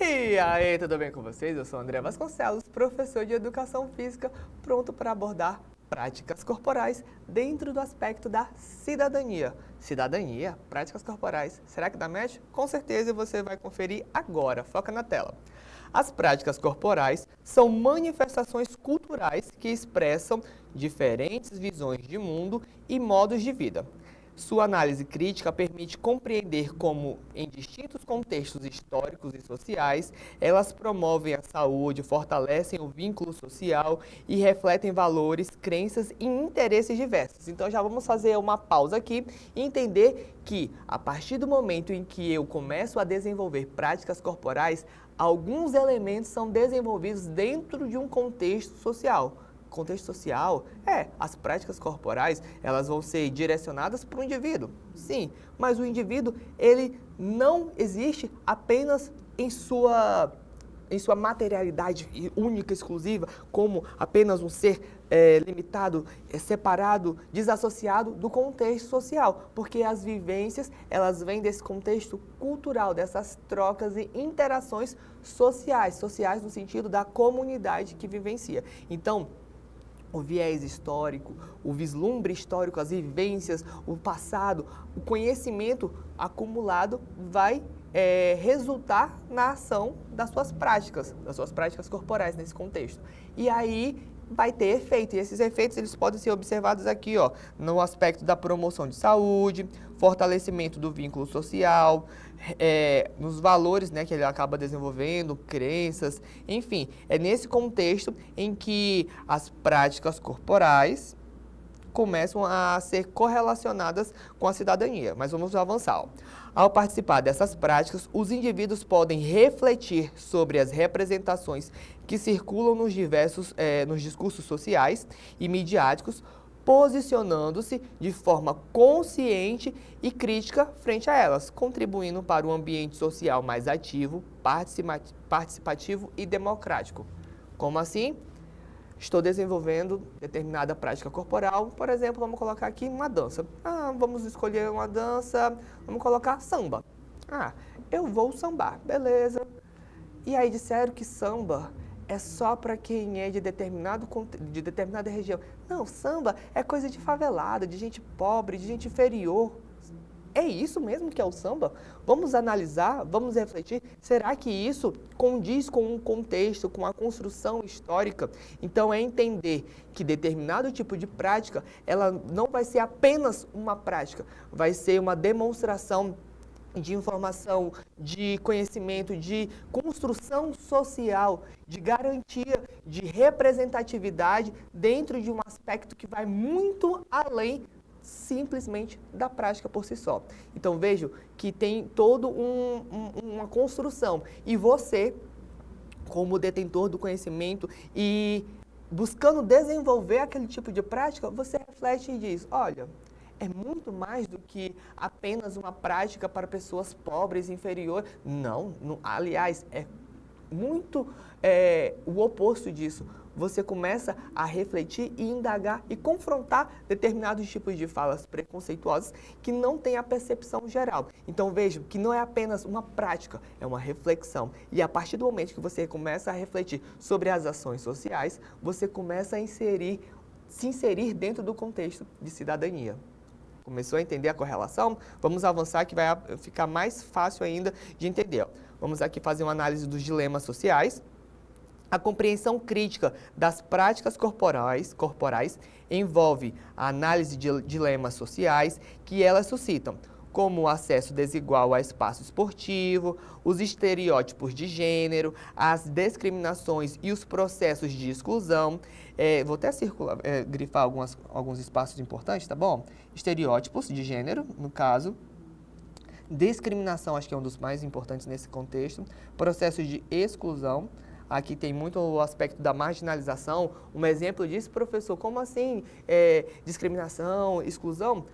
E aí, tudo bem com vocês? Eu sou André Vasconcelos, professor de Educação Física, pronto para abordar práticas corporais dentro do aspecto da cidadania. Cidadania, práticas corporais. Será que dá match? Com certeza você vai conferir agora. Foca na tela. As práticas corporais são manifestações culturais que expressam diferentes visões de mundo e modos de vida. Sua análise crítica permite compreender como, em distintos contextos históricos e sociais, elas promovem a saúde, fortalecem o vínculo social e refletem valores, crenças e interesses diversos. Então já vamos fazer uma pausa aqui e entender que, a partir do momento em que eu começo a desenvolver práticas corporais, alguns elementos são desenvolvidos dentro de um contexto social. Contexto social, as práticas corporais, elas vão ser direcionadas para o indivíduo, sim, mas o indivíduo, ele não existe apenas em sua materialidade única, exclusiva, como apenas um ser limitado, separado, desassociado do contexto social, porque as vivências, elas vêm desse contexto cultural, dessas trocas e interações sociais no sentido da comunidade que vivencia. Então, o viés histórico, o vislumbre histórico, as vivências, o passado, o conhecimento acumulado vai resultar na ação das suas práticas corporais nesse contexto. E aí vai ter efeito, e esses efeitos eles podem ser observados aqui, ó, no aspecto da promoção de saúde, fortalecimento do vínculo social, nos valores, né, que ele acaba desenvolvendo, crenças, enfim, é nesse contexto em que as práticas corporais começam a ser correlacionadas com a cidadania. Mas vamos avançar. Ao participar dessas práticas, os indivíduos podem refletir sobre as representações que circulam nos nos discursos sociais e midiáticos, posicionando-se de forma consciente e crítica frente a elas, contribuindo para um ambiente social mais ativo, participativo e democrático. Como assim? Estou desenvolvendo determinada prática corporal, por exemplo, vamos colocar aqui uma dança. Vamos escolher uma dança, vamos colocar samba. Eu vou sambar, beleza. E aí disseram que samba é só para quem é de determinada região. Não, samba é coisa de favelada, de gente pobre, de gente inferior. É isso mesmo que é o samba? Vamos analisar, vamos refletir. Será que isso condiz com um contexto, com a construção histórica? Então, é entender que determinado tipo de prática, ela não vai ser apenas uma prática, vai ser uma demonstração de informação, de conhecimento, de construção social, de garantia, de representatividade dentro de um aspecto que vai muito além simplesmente da prática por si só. Então vejo que tem toda uma construção e você, como detentor do conhecimento e buscando desenvolver aquele tipo de prática, você reflete e diz, olha, é muito mais do que apenas uma prática para pessoas pobres, inferiores. Não, aliás, é muito o oposto disso. Você começa a refletir e indagar e confrontar determinados tipos de falas preconceituosas que não têm a percepção geral. Então vejam que não é apenas uma prática, é uma reflexão. E a partir do momento que você começa a refletir sobre as ações sociais, você começa a se inserir dentro do contexto de cidadania. Começou a entender a correlação? Vamos avançar que vai ficar mais fácil ainda de entender. Vamos aqui fazer uma análise dos dilemas sociais. A compreensão crítica das práticas corporais envolve a análise de dilemas sociais que elas suscitam, como o acesso desigual a espaço esportivo, os estereótipos de gênero, as discriminações e os processos de exclusão. Vou até grifar alguns espaços importantes, tá bom? Estereótipos de gênero, no caso. Discriminação, acho que é um dos mais importantes nesse contexto. Processos de exclusão. Aqui tem muito o aspecto da marginalização. Um exemplo disso, professor, como assim? Discriminação, exclusão?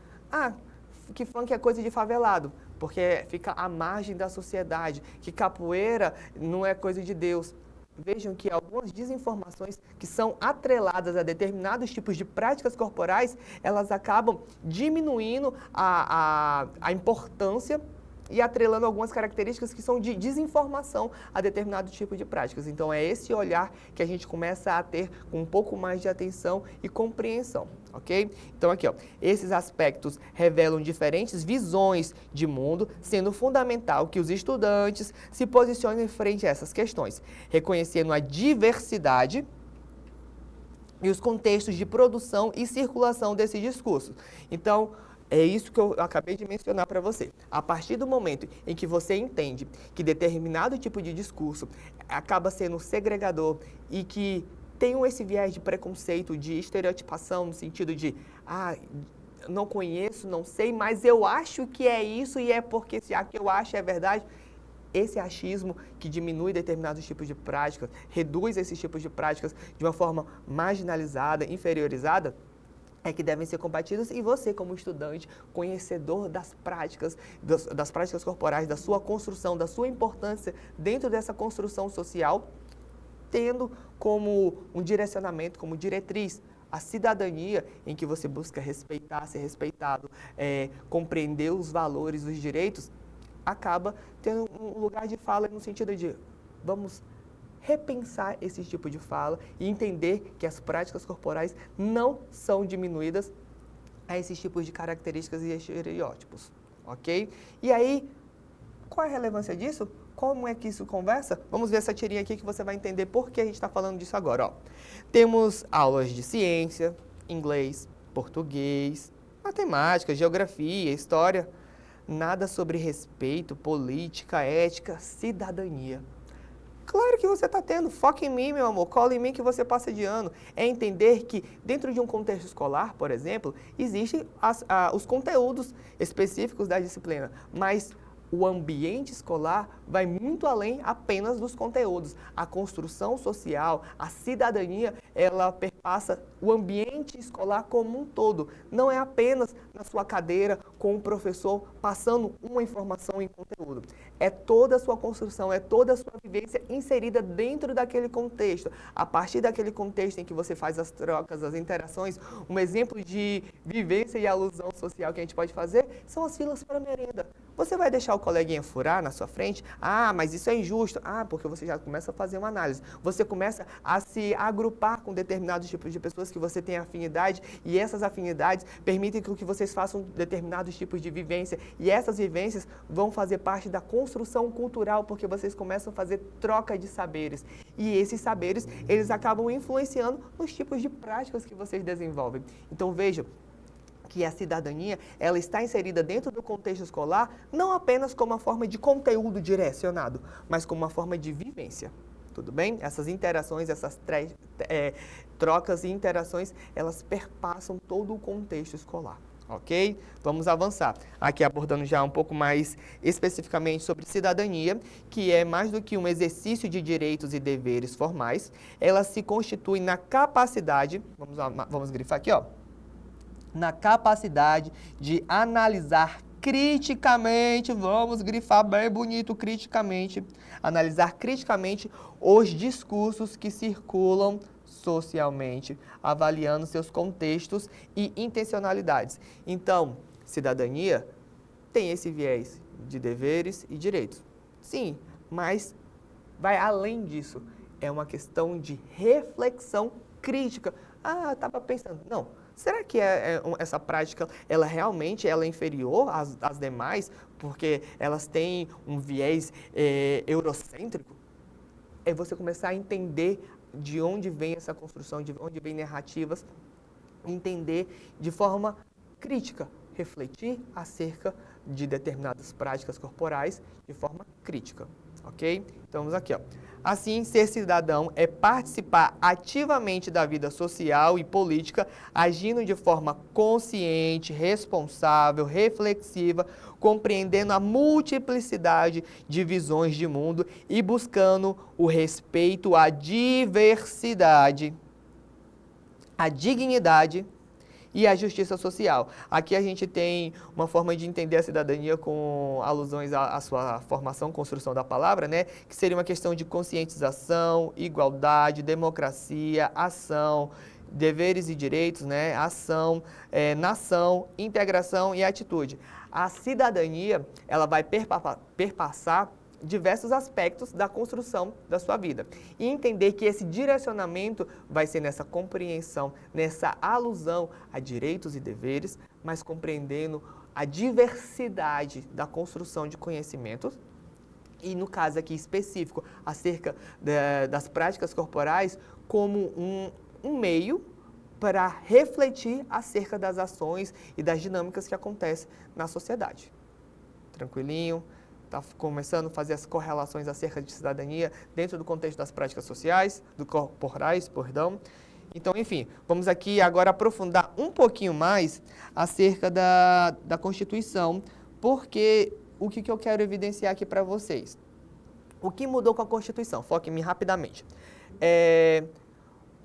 Que funk é coisa de favelado, porque fica à margem da sociedade, que capoeira não é coisa de Deus. Vejam que algumas desinformações que são atreladas a determinados tipos de práticas corporais, elas acabam diminuindo a importância e atrelando algumas características que são de desinformação a determinado tipo de práticas. Então, é esse olhar que a gente começa a ter com um pouco mais de atenção e compreensão, ok? Então, aqui, ó, esses aspectos revelam diferentes visões de mundo, sendo fundamental que os estudantes se posicionem frente a essas questões, reconhecendo a diversidade e os contextos de produção e circulação desses discursos. Então, é isso que eu acabei de mencionar para você. A partir do momento em que você entende que determinado tipo de discurso acaba sendo segregador e que tem esse viés de preconceito, de estereotipação, no sentido de, não conheço, não sei, mas eu acho que é isso e é porque se que eu acho é verdade. Esse achismo que diminui determinados tipos de práticas, reduz esses tipos de práticas de uma forma marginalizada, inferiorizada, é que devem ser combatidos, e você, como estudante, conhecedor das práticas corporais, da sua construção, da sua importância dentro dessa construção social, tendo como um direcionamento, como diretriz, a cidadania, em que você busca respeitar, ser respeitado, compreender os valores, os direitos, acaba tendo um lugar de fala no sentido de vamos repensar esse tipo de fala e entender que as práticas corporais não são diminuídas a esses tipos de características e estereótipos, ok? E aí, qual é a relevância disso? Como é que isso conversa? Vamos ver essa tirinha aqui que você vai entender por que a gente está falando disso agora. Ó. Temos aulas de ciência, inglês, português, matemática, geografia, história. Nada sobre respeito, política, ética, cidadania. Claro que você está tendo, foca em mim, meu amor, cola em mim que você passa de ano. É entender que dentro de um contexto escolar, por exemplo, existem os conteúdos específicos da disciplina, mas o ambiente escolar vai muito além apenas dos conteúdos. A construção social, a cidadania, ela perpassa o ambiente escolar como um todo. Não é apenas na sua cadeira com o professor passando uma informação em conteúdo. É toda a sua construção, é toda a sua vivência inserida dentro daquele contexto. A partir daquele contexto em que você faz as trocas, as interações, um exemplo de vivência e alusão social que a gente pode fazer são as filas para merenda. Você vai deixar o coleguinha furar na sua frente? Mas isso é injusto. Porque você já começa a fazer uma análise. Você começa a se agrupar com determinados tipos de pessoas que você tem afinidade, e essas afinidades permitem que vocês façam determinados tipos de vivência, e essas vivências vão fazer parte da construção cultural, porque vocês começam a fazer troca de saberes. E esses saberes, eles acabam influenciando nos tipos de práticas que vocês desenvolvem. Então, vejam que a cidadania, ela está inserida dentro do contexto escolar, não apenas como uma forma de conteúdo direcionado, mas como uma forma de vivência. Tudo bem? Essas interações, essas trocas e interações, elas perpassam todo o contexto escolar. Ok? Vamos avançar. Aqui abordando já um pouco mais especificamente sobre cidadania, que é mais do que um exercício de direitos e deveres formais, ela se constitui na capacidade, vamos grifar aqui, ó, na capacidade de analisar criticamente, vamos grifar bem bonito, criticamente, analisar criticamente os discursos que circulam socialmente, avaliando seus contextos e intencionalidades. Então, cidadania tem esse viés de deveres e direitos. Sim, mas vai além disso. É uma questão de reflexão crítica. Estava pensando. Não. Será que essa prática, ela realmente é inferior às demais, porque elas têm um viés eurocêntrico? É você começar a entender de onde vem essa construção, de onde vem narrativas, entender de forma crítica, refletir acerca de determinadas práticas corporais de forma crítica, ok? Então, vamos aqui, ó. Assim, ser cidadão é participar ativamente da vida social e política, agindo de forma consciente, responsável, reflexiva, compreendendo a multiplicidade de visões de mundo e buscando o respeito à diversidade, à dignidade e a justiça social. Aqui a gente tem uma forma de entender a cidadania com alusões à sua formação, construção da palavra, né? Que seria uma questão de conscientização, igualdade, democracia, ação, deveres e direitos, né? Ação, nação, integração e atitude. A cidadania, ela vai perpassar diversos aspectos da construção da sua vida. E entender que esse direcionamento vai ser nessa compreensão, nessa alusão a direitos e deveres, mas compreendendo a diversidade da construção de conhecimentos. E no caso aqui específico, acerca das práticas corporais, como um meio para refletir acerca das ações e das dinâmicas que acontecem na sociedade. Tranquilinho? Está começando a fazer as correlações acerca de cidadania dentro do contexto das práticas sociais, corporais, perdão. Então, enfim, vamos aqui agora aprofundar um pouquinho mais acerca da Constituição, porque o que eu quero evidenciar aqui para vocês? O que mudou com a Constituição? Foque em mim rapidamente.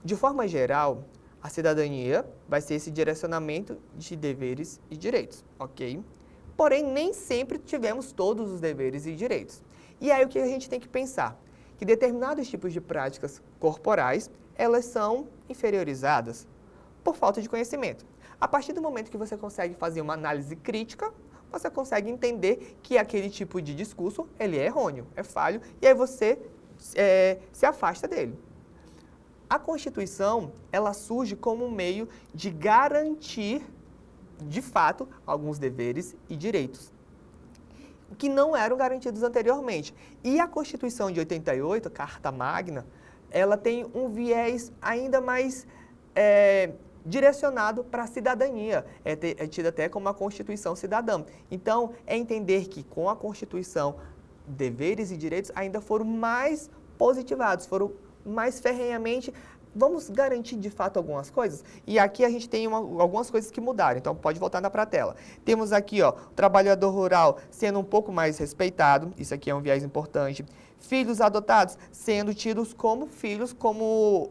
De forma geral, a cidadania vai ser esse direcionamento de deveres e direitos, ok? Porém, nem sempre tivemos todos os deveres e direitos. E aí o que a gente tem que pensar? Que determinados tipos de práticas corporais, elas são inferiorizadas por falta de conhecimento. A partir do momento que você consegue fazer uma análise crítica, você consegue entender que aquele tipo de discurso, ele é errôneo, é falho, e aí você se afasta dele. A Constituição, ela surge como um meio de garantir, de fato, alguns deveres e direitos, que não eram garantidos anteriormente. E a Constituição de 88, a Carta Magna, ela tem um viés ainda mais direcionado para a cidadania, é tida até como a Constituição cidadã. Então, é entender que com a Constituição, deveres e direitos ainda foram mais positivados, foram mais ferrenhamente, vamos garantir de fato algumas coisas? E aqui a gente tem algumas coisas que mudaram, então pode voltar para a tela. Temos aqui, ó, o trabalhador rural sendo um pouco mais respeitado, isso aqui é um viés importante. Filhos adotados sendo tidos como filhos, como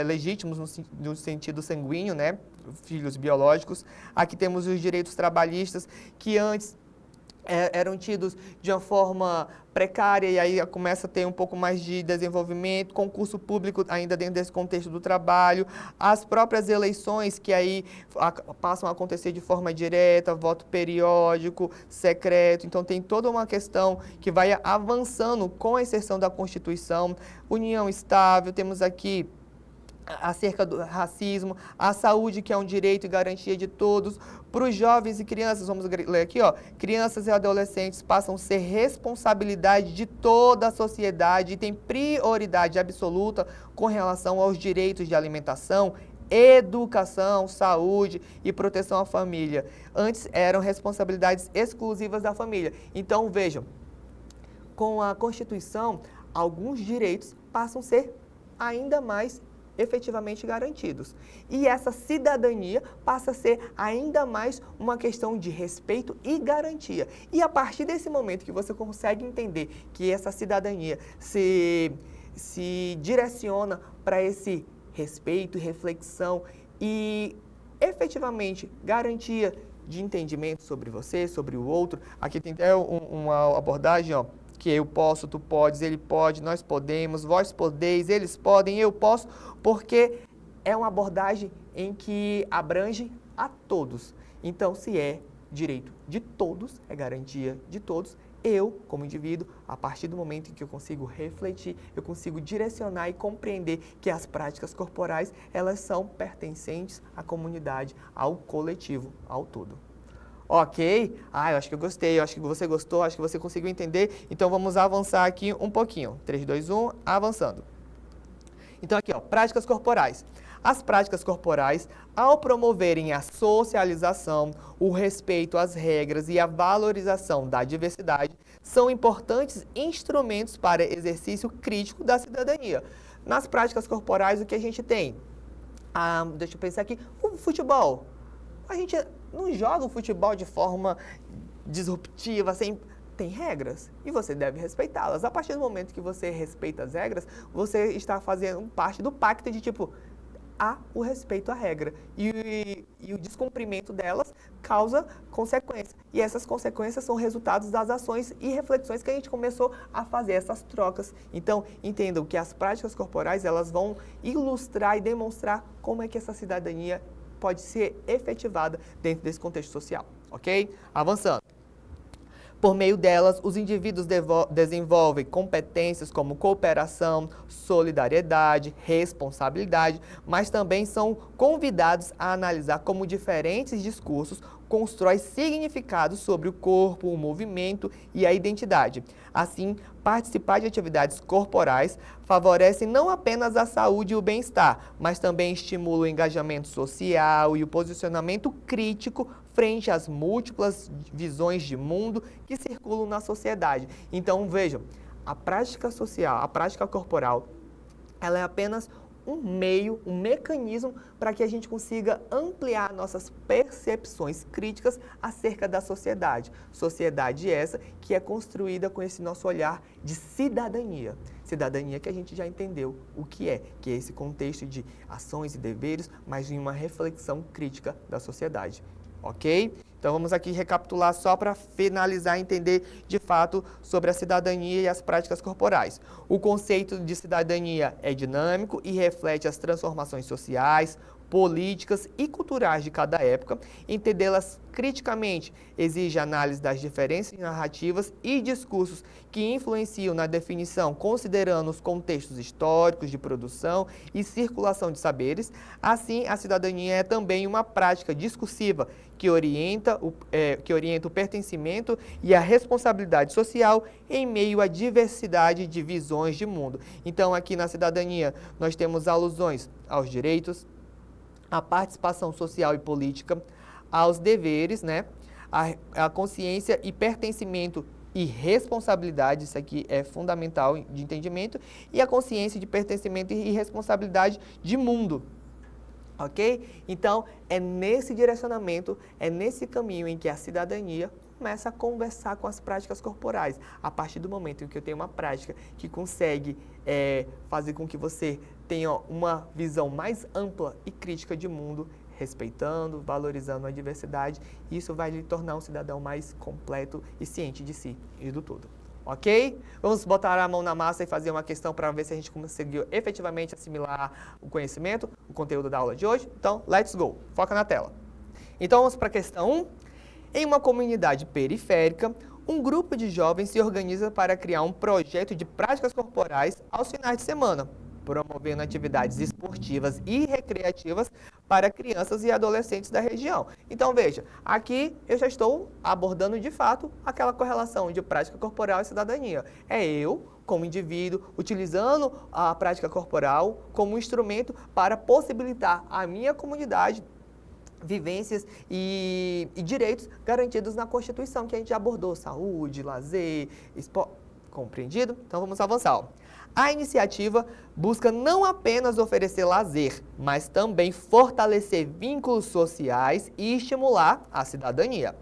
legítimos no sentido sanguíneo, né? Filhos biológicos. Aqui temos os direitos trabalhistas, que antes eram tidos de uma forma precária e aí começa a ter um pouco mais de desenvolvimento, concurso público ainda dentro desse contexto do trabalho, as próprias eleições que aí passam a acontecer de forma direta, voto periódico, secreto, então tem toda uma questão que vai avançando com a inserção da Constituição, união estável, temos aqui acerca do racismo, a saúde, que é um direito e garantia de todos. Para os jovens e crianças, vamos ler aqui, ó, crianças e adolescentes passam a ser responsabilidade de toda a sociedade e têm prioridade absoluta com relação aos direitos de alimentação, educação, saúde e proteção à família. Antes eram responsabilidades exclusivas da família. Então, vejam, com a Constituição, alguns direitos passam a ser ainda mais efetivamente garantidos. E essa cidadania passa a ser ainda mais uma questão de respeito e garantia. E a partir desse momento que você consegue entender que essa cidadania se direciona para esse respeito e reflexão e efetivamente garantia de entendimento sobre você, sobre o outro. Aqui tem até uma abordagem, ó, que eu posso, tu podes, ele pode, nós podemos, vós podeis, eles podem, eu posso, porque é uma abordagem em que abrange a todos. Então, se é direito de todos, é garantia de todos, eu, como indivíduo, a partir do momento em que eu consigo refletir, eu consigo direcionar e compreender que as práticas corporais, elas são pertencentes à comunidade, ao coletivo, ao todo. Ok? Eu acho que eu gostei, eu acho que você gostou, acho que você conseguiu entender. Então, vamos avançar aqui um pouquinho. 3, 2, 1, avançando. Então, aqui, ó, práticas corporais. As práticas corporais, ao promoverem a socialização, o respeito às regras e a valorização da diversidade, são importantes instrumentos para exercício crítico da cidadania. Nas práticas corporais, o que a gente tem? Deixa eu pensar aqui, o futebol. A gente não joga o futebol de forma disruptiva, tem regras e você deve respeitá-las. A partir do momento que você respeita as regras, você está fazendo parte do pacto de tipo, há o respeito à regra e o descumprimento delas causa consequências. E essas consequências são resultados das ações e reflexões que a gente começou a fazer, essas trocas. Então, entendam que as práticas corporais, elas vão ilustrar e demonstrar como é que essa cidadania pode ser efetivada dentro desse contexto social. ok? Avançando. Por meio delas, os indivíduos desenvolvem competências como cooperação, solidariedade, responsabilidade, mas também são convidados a analisar como diferentes discursos constroem significados sobre o corpo, o movimento e a identidade. Assim, participar de atividades corporais favorece não apenas a saúde e o bem-estar, mas também estimula o engajamento social e o posicionamento crítico frente às múltiplas visões de mundo que circulam na sociedade. Então, vejam, a prática social, a prática corporal, ela é apenas um meio, um mecanismo para que a gente consiga ampliar nossas percepções críticas acerca da sociedade. Sociedade essa que é construída com esse nosso olhar de cidadania. Cidadania que a gente já entendeu o que é esse contexto de ações e deveres, mas em uma reflexão crítica da sociedade. Ok? Então vamos aqui recapitular só para finalizar e entender de fato sobre a cidadania e as práticas corporais. O conceito de cidadania é dinâmico e reflete as transformações sociais, políticas e culturais de cada época. Entendê-las criticamente exige análise das diferenças narrativas e discursos que influenciam na definição, considerando os contextos históricos de produção e circulação de saberes. Assim, a cidadania é também uma prática discursiva que orienta o pertencimento e a responsabilidade social em meio à diversidade de visões de mundo. Então, aqui na cidadania, nós temos alusões aos direitos, à participação social e política, aos deveres, né? A consciência e pertencimento e responsabilidade, isso aqui é fundamental de entendimento, e a consciência de pertencimento e responsabilidade de mundo. Ok? Então, é nesse direcionamento, é nesse caminho em que a cidadania começa a conversar com as práticas corporais. A partir do momento em que eu tenho uma prática que consegue fazer com que você tenha uma visão mais ampla e crítica de mundo, respeitando, valorizando a diversidade, isso vai lhe tornar um cidadão mais completo e ciente de si e do todo. Ok? Vamos botar a mão na massa e fazer uma questão para ver se a gente conseguiu efetivamente assimilar o conhecimento, o conteúdo da aula de hoje. Então, let's go! Foca na tela. Então, vamos para a questão 1. Em uma comunidade periférica, um grupo de jovens se organiza para criar um projeto de práticas corporais aos finais de semana, promovendo atividades esportivas e recreativas para crianças e adolescentes da região. Então, veja, aqui eu já estou abordando de fato aquela correlação de prática corporal e cidadania. É eu, como indivíduo, utilizando a prática corporal como instrumento para possibilitar à minha comunidade vivências e direitos garantidos na Constituição, que a gente já abordou, saúde, lazer, esporte. Compreendido? Então vamos avançar. Ó. A iniciativa busca não apenas oferecer lazer, mas também fortalecer vínculos sociais e estimular a cidadania.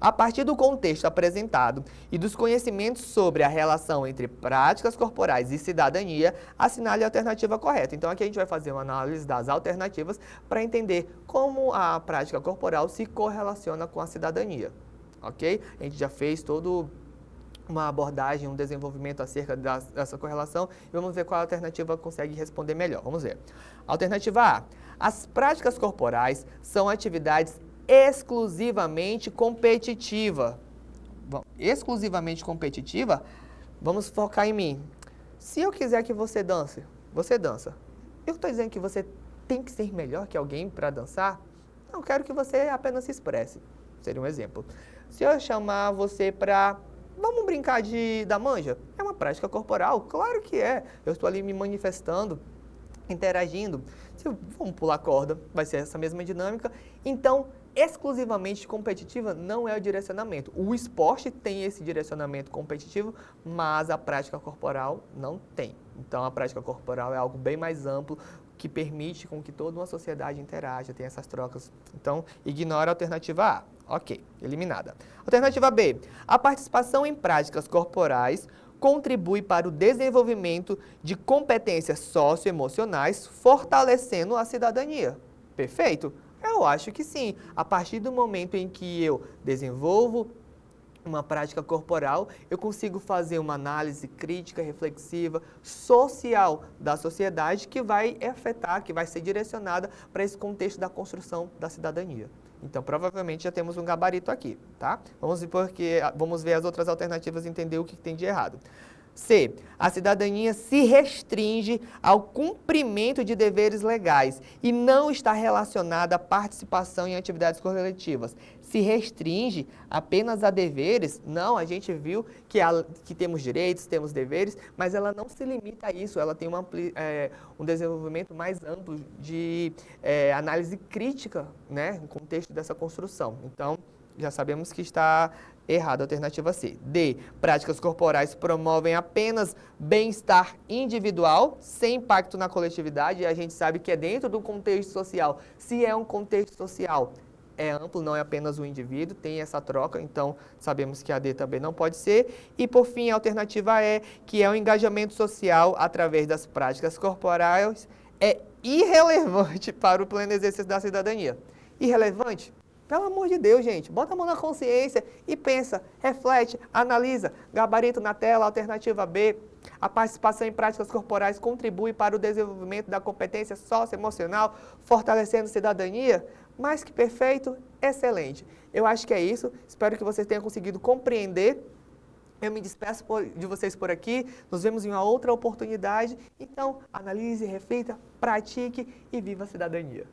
A partir do contexto apresentado e dos conhecimentos sobre a relação entre práticas corporais e cidadania, assinale a alternativa correta. Então, aqui a gente vai fazer uma análise das alternativas para entender como a prática corporal se correlaciona com a cidadania. Ok? A gente já fez todo uma abordagem, um desenvolvimento acerca dessa correlação e vamos ver qual alternativa consegue responder melhor. Vamos ver. Alternativa A. As práticas corporais são atividades exclusivamente competitiva. Bom, exclusivamente competitiva, vamos focar em mim. Se eu quiser que você dance, você dança. Eu estou dizendo que você tem que ser melhor que alguém para dançar? Não, quero que você apenas se expresse. Seria um exemplo. Se eu chamar você para... Vamos brincar da manja? É uma prática corporal? Claro que é. Eu estou ali me manifestando, interagindo. Se vamos pular corda, vai ser essa mesma dinâmica. Então, exclusivamente competitiva não é o direcionamento. O esporte tem esse direcionamento competitivo, mas a prática corporal não tem. Então, a prática corporal é algo bem mais amplo, que permite com que toda uma sociedade interaja, tenha essas trocas. Então, ignora a alternativa A. Ok, eliminada. Alternativa B. A participação em práticas corporais contribui para o desenvolvimento de competências socioemocionais, fortalecendo a cidadania. Perfeito? Eu acho que sim. A partir do momento em que eu desenvolvo uma prática corporal, eu consigo fazer uma análise crítica, reflexiva, social da sociedade que vai afetar, que vai ser direcionada para esse contexto da construção da cidadania. Então, provavelmente já temos um gabarito aqui, tá? Vamos ver as outras alternativas e entender o que tem de errado. C. A cidadania se restringe ao cumprimento de deveres legais e não está relacionada à participação em atividades coletivas. Se restringe apenas a deveres? Não, a gente viu que temos direitos, temos deveres, mas ela não se limita a isso, ela tem um desenvolvimento mais amplo de análise crítica, né, no contexto dessa construção. Então, já sabemos que está errado a alternativa C. D. Práticas corporais promovem apenas bem-estar individual, sem impacto na coletividade, e a gente sabe que é dentro do contexto social. Se é um contexto social, é amplo, não é apenas o indivíduo, tem essa troca, então sabemos que a D também não pode ser. E por fim, a alternativa E, que é o engajamento social através das práticas corporais, é irrelevante para o pleno exercício da cidadania. Irrelevante? Pelo amor de Deus, gente, bota a mão na consciência e pensa, reflete, analisa. Gabarito na tela, alternativa B. A participação em práticas corporais contribui para o desenvolvimento da competência socioemocional, fortalecendo a cidadania. Mais que perfeito, excelente. Eu acho que é isso. Espero que vocês tenham conseguido compreender. Eu me despeço de vocês por aqui. Nos vemos em uma outra oportunidade. Então, analise, reflita, pratique e viva a cidadania.